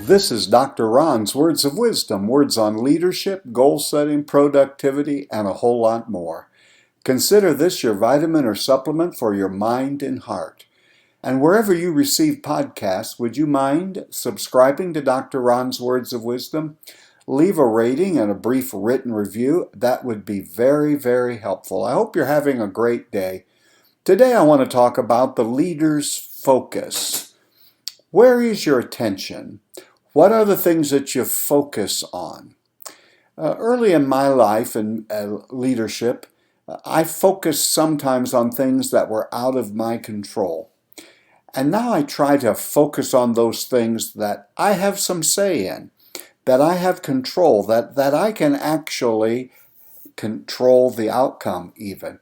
This is Dr. Ron's Words of Wisdom, words on leadership, goal setting, productivity, and a whole lot more. Consider this your vitamin or supplement for your mind and heart. And wherever you receive podcasts, would you mind subscribing to Dr. Ron's Words of Wisdom? Leave a rating and a brief written review. That would be very, very helpful. I hope you're having a great day. Today I want to talk about the leader's focus. Where is your attention? What are the things that you focus on? Early in my life and leadership, I focused sometimes on things that were out of my control. And now I try to focus on those things that I have some say in, that I have control, that I can actually control the outcome even.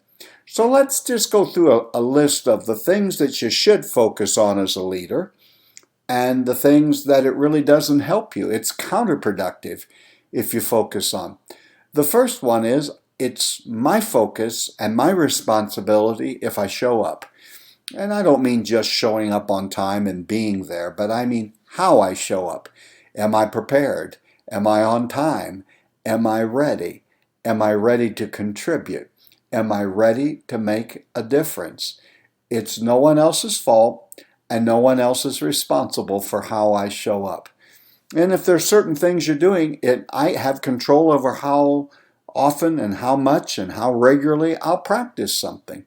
So let's just go through a list of the things that you should focus on as a leader, and the things that it really doesn't help you. It's counterproductive if you focus on. The first one is, it's my focus and my responsibility if I show up. And I don't mean just showing up on time and being there, but I mean how I show up. Am I prepared? Am I on time? Am I ready? Am I ready to contribute? Am I ready to make a difference? It's no one else's fault, and no one else is responsible for how I show up. And if there's certain things you're doing, I have control over how often and how much and how regularly I'll practice something.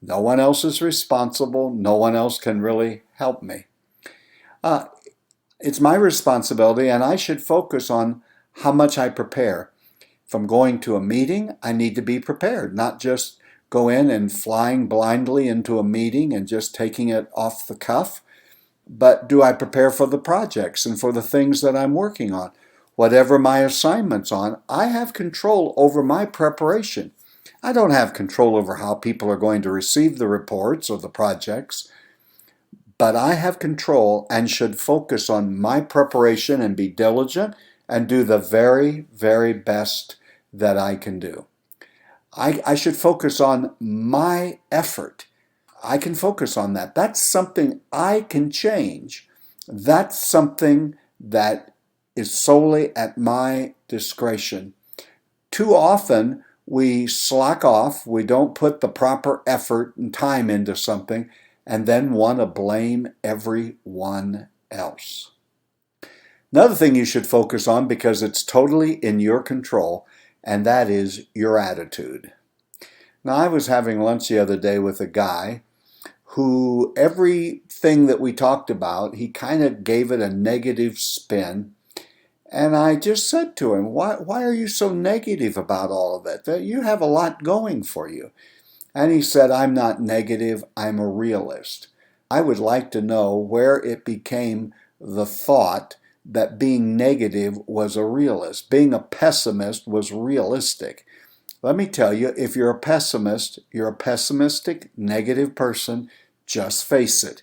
No one else is responsible. No one else can really help me. It's my responsibility, and I should focus on how much I prepare. If I'm going to a meeting, I need to be prepared, not just go in and flying blindly into a meeting and just taking it off the cuff. But do I prepare for the projects and for the things that I'm working on? Whatever my assignment's on, I have control over my preparation. I don't have control over how people are going to receive the reports or the projects, but I have control and should focus on my preparation and be diligent and do the very, very best that I can do. I should focus on my effort. I can focus on that. That's something I can change. That's something that is solely at my discretion. Too often we slack off, we don't put the proper effort and time into something, and then want to blame everyone else. Another thing you should focus on, because it's totally in your control, and that is your attitude. Now, I was having lunch the other day with a guy who everything that we talked about, he kind of gave it a negative spin. And I just said to him, why are you so negative about all of it? That you have a lot going for you. And he said, I'm not negative, I'm a realist. I would like to know where it became the thought that being negative was a realist. Being a pessimist was realistic. Let me tell you, if you're a pessimist, you're a pessimistic, negative person. Just face it.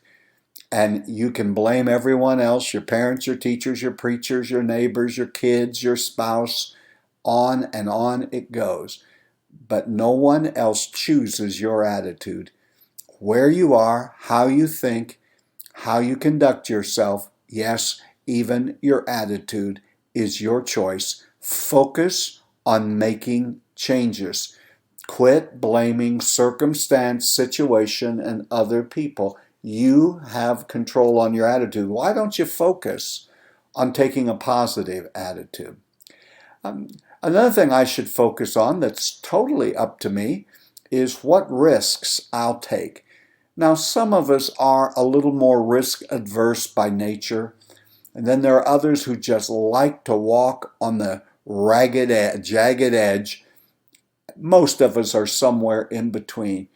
And you can blame everyone else, your parents, your teachers, your preachers, your neighbors, your kids, your spouse. On and on it goes. But no one else chooses your attitude. Where you are, how you think, how you conduct yourself, yes, even your attitude is your choice. Focus on making changes. Quit blaming circumstance, situation, and other people. You have control on your attitude. Why don't you focus on taking a positive attitude? Another thing I should focus on that's totally up to me is what risks I'll take. Now, some of us are a little more risk adverse by nature, and then there are others who just like to walk on the jagged edge. Most of us are somewhere in between.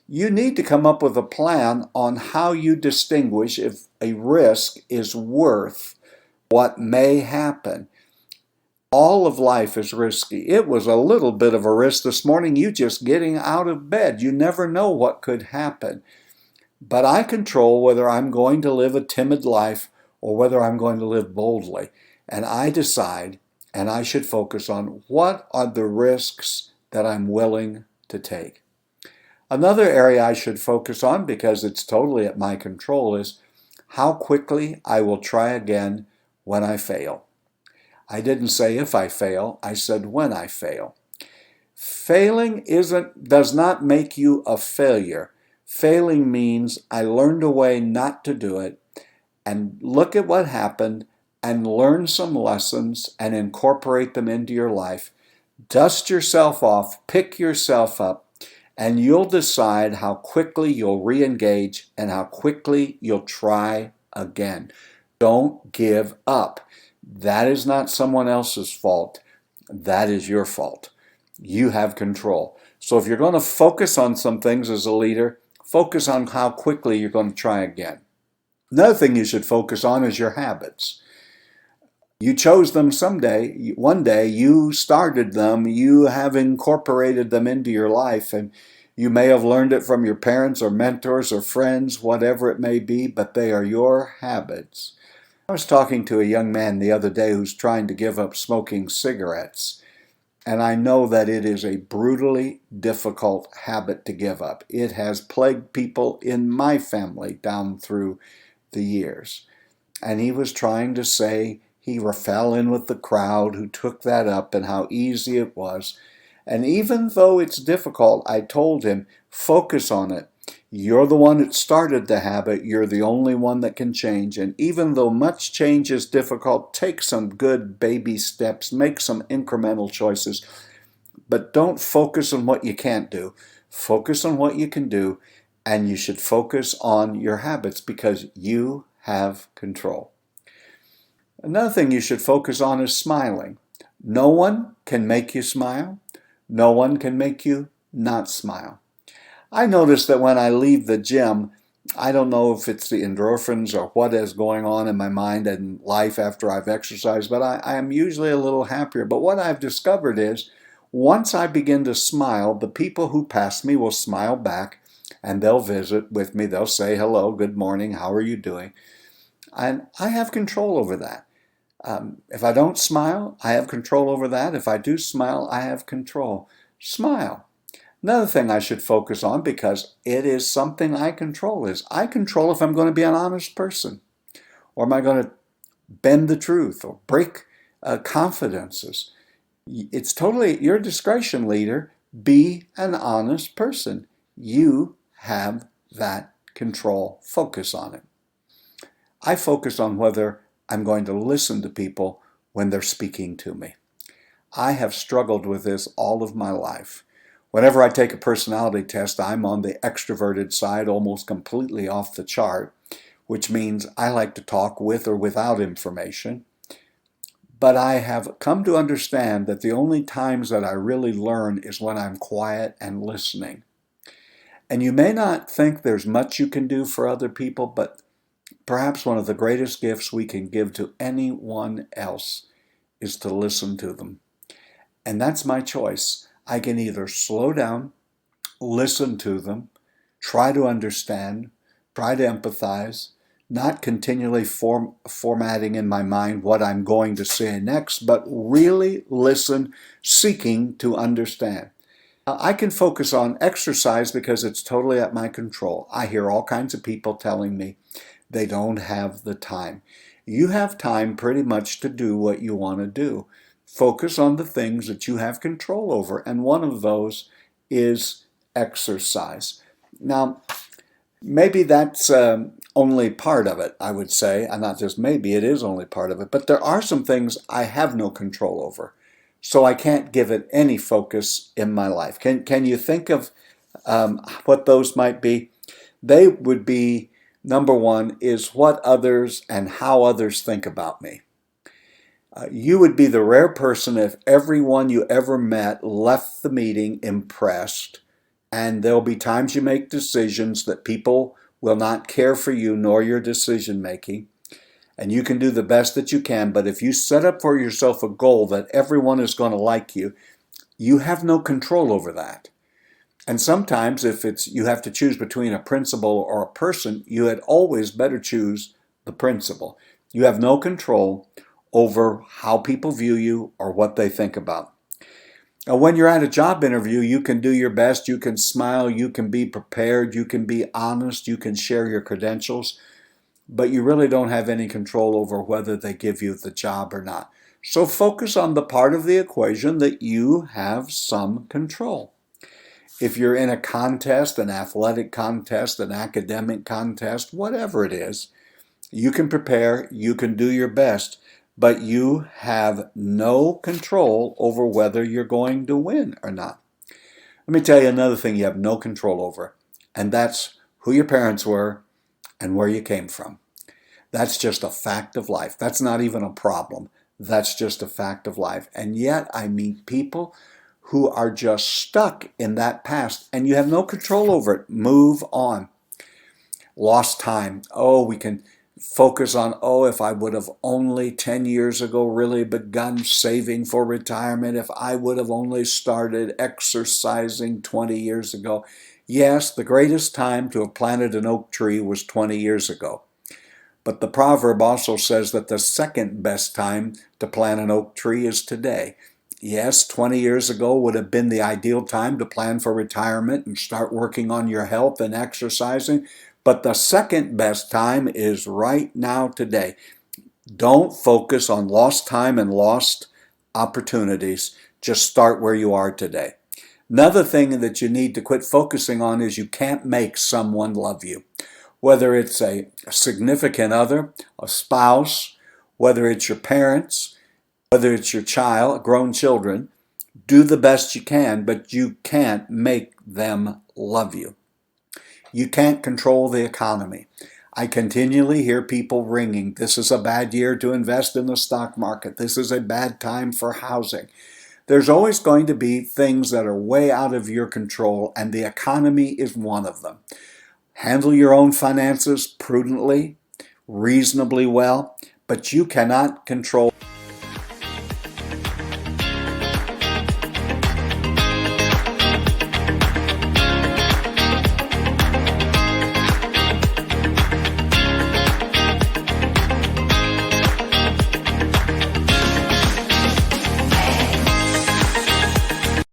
You need to come up with a plan on how you distinguish if a risk is worth what may happen. All of life is risky. It was a little bit of a risk this morning, you just getting out of bed. You never know what could happen. But I control whether I'm going to live a timid life or whether I'm going to live boldly. And I decide, and I should focus on what are the risks that I'm willing to take. Another area I should focus on, because it's totally at my control, is how quickly I will try again when I fail. I didn't say if I fail, I said when I fail. Failing does not make you a failure. Failing means I learned a way not to do it, and look at what happened and learn some lessons and incorporate them into your life. Dust yourself off, pick yourself up, and you'll decide how quickly you'll re-engage and how quickly you'll try again. Don't give up. That is not someone else's fault. That is your fault. You have control. So if you're going to focus on some things as a leader, focus on how quickly you're going to try again. Another thing you should focus on is your habits. You chose them someday. One day you started them. You have incorporated them into your life, and you may have learned it from your parents or mentors or friends, whatever it may be, but they are your habits. I was talking to a young man the other day who's trying to give up smoking cigarettes. And I know that it is a brutally difficult habit to give up. It has plagued people in my family down through the years. And he was trying to say he fell in with the crowd who took that up and how easy it was. And even though it's difficult, I told him, focus on it. You're the one that started the habit. You're the only one that can change. And even though much change is difficult, take some good baby steps, make some incremental choices. But don't focus on what you can't do. Focus on what you can do, and you should focus on your habits because you have control. Another thing you should focus on is smiling. No one can make you smile. No one can make you not smile. I notice that when I leave the gym, I don't know if it's the endorphins or what is going on in my mind and life after I've exercised, but I am usually a little happier. But what I've discovered is once I begin to smile, the people who pass me will smile back and they'll visit with me. They'll say, hello, good morning, how are you doing? And I have control over that. If I don't smile, I have control over that. If I do smile, I have control. Smile. Another thing I should focus on, because it is something I control, is I control if I'm going to be an honest person, or am I going to bend the truth or break confidences. It's totally your discretion, leader. Be an honest person. You have that control. Focus on it. I focus on whether I'm going to listen to people when they're speaking to me. I have struggled with this all of my life. Whenever I take a personality test, I'm on the extroverted side, almost completely off the chart, which means I like to talk with or without information. But I have come to understand that the only times that I really learn is when I'm quiet and listening. And you may not think there's much you can do for other people, but perhaps one of the greatest gifts we can give to anyone else is to listen to them. And that's my choice. I can either slow down, listen to them, try to understand, try to empathize, not continually formatting in my mind what I'm going to say next, but really listen, seeking to understand. I can focus on exercise because it's totally at my control. I hear all kinds of people telling me they don't have the time. You have time pretty much to do what you want to do. Focus on the things that you have control over, and one of those is exercise. Now, maybe that's only part of it, I would say, and not just maybe, it is only part of it, but there are some things I have no control over, so I can't give it any focus in my life. Can you think of what those might be? They would be, number one, is what others and how others think about me. You would be the rare person if everyone you ever met left the meeting impressed, and there'll be times you make decisions that people will not care for you nor your decision making, and you can do the best that you can, but if you set up for yourself a goal that everyone is going to like you, you have no control over that. And sometimes if you have to choose between a principle or a person, you had always better choose the principle. You have no control over how people view you or what they think about. Now, when you're at a job interview, you can do your best, you can smile, you can be prepared, you can be honest, you can share your credentials. but you really don't have any control over whether they give you the job or not. So focus on the part of the equation that you have some control. If you're in a contest, an athletic contest, an academic contest, whatever it is, you can prepare, you can do your best, but you have no control over whether you're going to win or not. Let me tell you another thing you have no control over, and that's who your parents were and where you came from. That's just a fact of life. That's not even a problem. That's just a fact of life. And yet I meet people who are just stuck in that past, and you have no control over it. Move on. Lost time. Oh, we can focus on, oh, if I would have only 10 years ago really begun saving for retirement, if I would have only started exercising 20 years ago. Yes, the greatest time to have planted an oak tree was 20 years ago. But the proverb also says that the second best time to plant an oak tree is today. Yes, 20 years ago would have been the ideal time to plan for retirement and start working on your health and exercising, but the second best time is right now today. Don't focus on lost time and lost opportunities. Just start where you are today. Another thing that you need to quit focusing on is you can't make someone love you. Whether it's a significant other, a spouse, whether it's your parents, whether it's your child, grown children, do the best you can, but you can't make them love you. You can't control the economy. I continually hear people ringing, this is a bad year to invest in the stock market. This is a bad time for housing. There's always going to be things that are way out of your control, and the economy is one of them. Handle your own finances prudently, reasonably well, but you cannot control